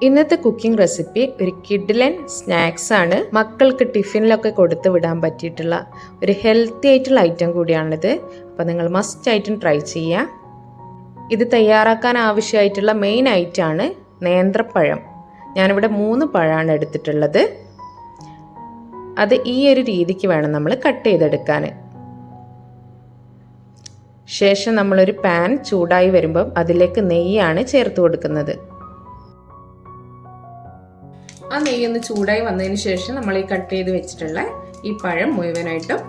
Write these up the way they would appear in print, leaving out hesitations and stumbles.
ഇന്നത്തെ cooking recipe ഒരു കിഡ്ലൻ snacks ആണ്. മക്കൾക്ക് ടിഫിനിലൊക്കെ കൊടുത്തു വിടാൻ പറ്റിയിട്ടുള്ള ഒരു ഹെൽത്തി ആയിട്ടുള്ള ഐറ്റം കൂടിയാണിത്. അപ്പോൾ നിങ്ങൾ മസ്റ്റ് ആയിട്ടും ട്രൈ ചെയ്യുക. ഇത് തയ്യാറാക്കാൻ ആവശ്യമായിട്ടുള്ള മെയിൻ ഐറ്റമാണ് നേന്ത്രപ്പഴം. ഞാനിവിടെ 3 പഴമാണ് എടുത്തിട്ടുള്ളത്. അത് ഈ ഒരു രീതിക്ക് വേണം നമ്മൾ കട്ട് ചെയ്തെടുക്കാൻ. ശേഷം നമ്മളൊരു പാൻ ചൂടായി വരുമ്പം അതിലേക്ക് നെയ്യാണ് ചേർത്ത് കൊടുക്കുന്നത്. ആ നെയ്യൊന്ന് ചൂടായി വന്നതിന് ശേഷം നമ്മൾ ഈ കട്ട് ചെയ്ത് വെച്ചിട്ടുള്ള ഈ പഴം മുഴുവനായിട്ടും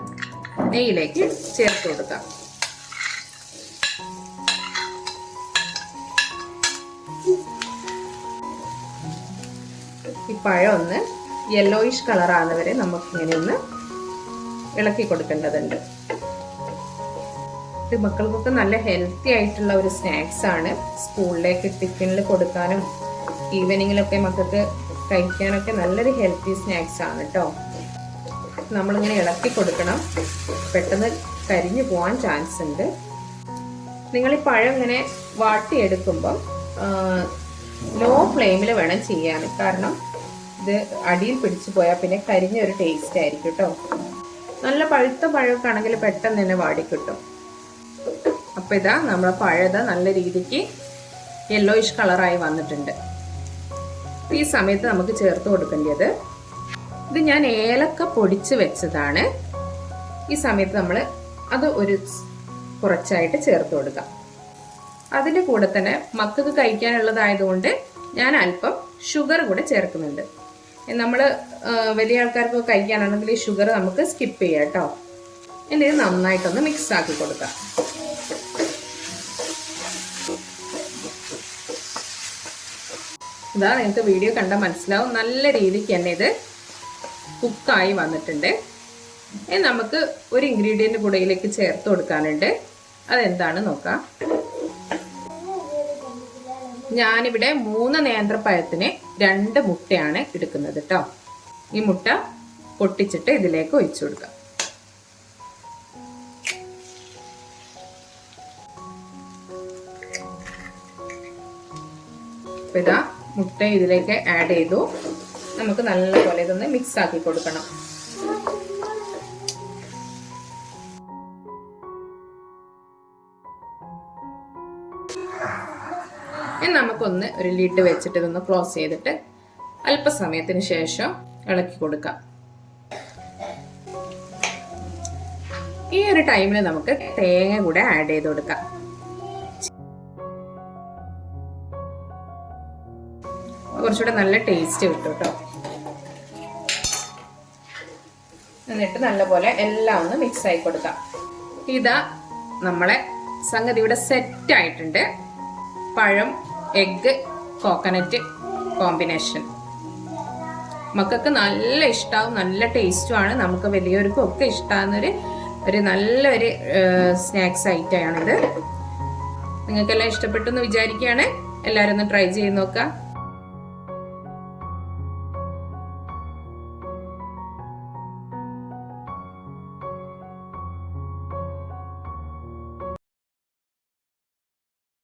നെയ്യിലേക്ക് ചേർത്ത് കൊടുക്കാം. ഈ പഴം ഒന്ന് യെല്ലോയിഷ് കളറാകുന്നവരെ നമുക്കിങ്ങനെ ഒന്ന് ഇളക്കി കൊടുക്കേണ്ടതുണ്ട്. ഇത് മക്കൾക്കൊക്കെ നല്ല ഹെൽത്തി ആയിട്ടുള്ള ഒരു സ്നാക്സ് ആണ്. സ്കൂളിലേക്ക് ടിഫിനിൽ കൊടുക്കാനും ഈവനിങ്ങിലൊക്കെ മക്കൾക്ക് കഴിക്കാനൊക്കെ നല്ലൊരു ഹെൽത്തി സ്നാക്സ് ആണ് കേട്ടോ. നമ്മളിങ്ങനെ ഇളക്കി കൊടുക്കണം, പെട്ടെന്ന് കരിഞ്ഞു പോകാൻ ചാൻസ് ഉണ്ട്. നിങ്ങൾ ഈ പഴം ഇങ്ങനെ വാട്ടിയെടുക്കുമ്പം ലോ ഫ്ലെയിമിൽ വേണം ചെയ്യാൻ. കാരണം ഇത് അടിയിൽ പിടിച്ചു പോയാൽ പിന്നെ കരിഞ്ഞൊരു ടേസ്റ്റ് ആയിരിക്കും കേട്ടോ. നല്ല പഴുത്ത പഴമൊക്കെ ആണെങ്കിൽ പെട്ടെന്ന് തന്നെ വാടിക്കിട്ടും. അപ്പം ഇതാ നമ്മളെ പഴത നല്ല രീതിക്ക് യെല്ലോയിഷ് കളറായി വന്നിട്ടുണ്ട്. ഈ സമയത്ത് നമുക്ക് ചേർത്ത് കൊടുക്കേണ്ടത്, ഇത് ഞാൻ ഏലക്ക പൊടിച്ച് വെച്ചതാണ്. ഈ സമയത്ത് നമ്മൾ അത് ഒരു കുറച്ചായിട്ട് ചേർത്ത് കൊടുക്കാം. അതിൻ്റെ കൂടെ തന്നെ മക്കൾക്ക് കഴിക്കാനുള്ളതായതുകൊണ്ട് ഞാൻ അല്പം ഷുഗർ കൂടെ ചേർക്കുന്നുണ്ട്. നമ്മൾ വലിയ ആൾക്കാർക്ക് കഴിക്കാനാണെങ്കിൽ ഈ ഷുഗർ നമുക്ക് സ്കിപ്പ് ചെയ്യാം കേട്ടോ. ഇനി ഇത് നന്നായിട്ടൊന്ന് മിക്സ് ആക്കി കൊടുക്കാം. ഇതാ നിങ്ങൾക്ക് വീഡിയോ കണ്ടാൽ മനസ്സിലാവും, നല്ല രീതിക്ക് തന്നെ ഇത് കുക്കായി വന്നിട്ടുണ്ട്. ഇനി നമുക്ക് ഒരു ഇൻഗ്രീഡിയൻറ്റ് കൂടെ ഇതിലേക്ക് ചേർത്ത് കൊടുക്കാനുണ്ട്. അതെന്താണ് നോക്കാം. ഞാനിവിടെ 3 നേന്ത്രപ്പഴത്തിന് 2 മുട്ടയാണ് എടുക്കുന്നത് കേട്ടോ. ഈ മുട്ട പൊട്ടിച്ചിട്ട് ഇതിലേക്ക് ഒഴിച്ചു കൊടുക്കാം. ഇതാ മുട്ട ഇതിലേക്ക് ആഡ് ചെയ്തു. നമുക്ക് നല്ലപോലെ ഇതൊന്ന് മിക്സ് ആക്കി കൊടുക്കണം. ഇനി നമുക്കൊന്ന് ഒരു ലിഡ് വെച്ചിട്ട് ഇതൊന്ന് ക്ലോസ് ചെയ്തിട്ട് അല്പസമയത്തിന് ശേഷം ഇളക്കി കൊടുക്കാം. ഈ ഒരു ടൈമിൽ നമുക്ക് തേങ്ങ കൂടെ ആഡ് ചെയ്ത് കൊടുക്കാം. കുറച്ചുകൂടെ നല്ല ടേസ്റ്റ് കിട്ടും കേട്ടോ. എന്നിട്ട് നല്ലപോലെ എല്ലാം ഒന്ന് മിക്സ് ആയി കൊടുക്കാം. ഇതാ നമ്മളെ സംഗതി ഇവിടെ സെറ്റ് ആയിട്ടുണ്ട്. പഴം, എഗ്ഗ്, കോക്കനറ്റ് കോമ്പിനേഷൻ മക്കൾക്ക് നല്ല ഇഷ്ടമാവും, നല്ല ടേസ്റ്റുമാണ്. നമുക്ക് വലിയവർക്കും ഒക്കെ ഇഷ്ടമാകുന്നൊരു നല്ലൊരു സ്നാക്സ് ഐറ്റമാണിത്. നിങ്ങൾക്കെല്ലാം ഇഷ്ടപ്പെട്ടു എന്ന് വിചാരിക്കുകയാണ്. എല്ലാവരും ഒന്ന് ട്രൈ ചെയ്ത് നോക്കാം.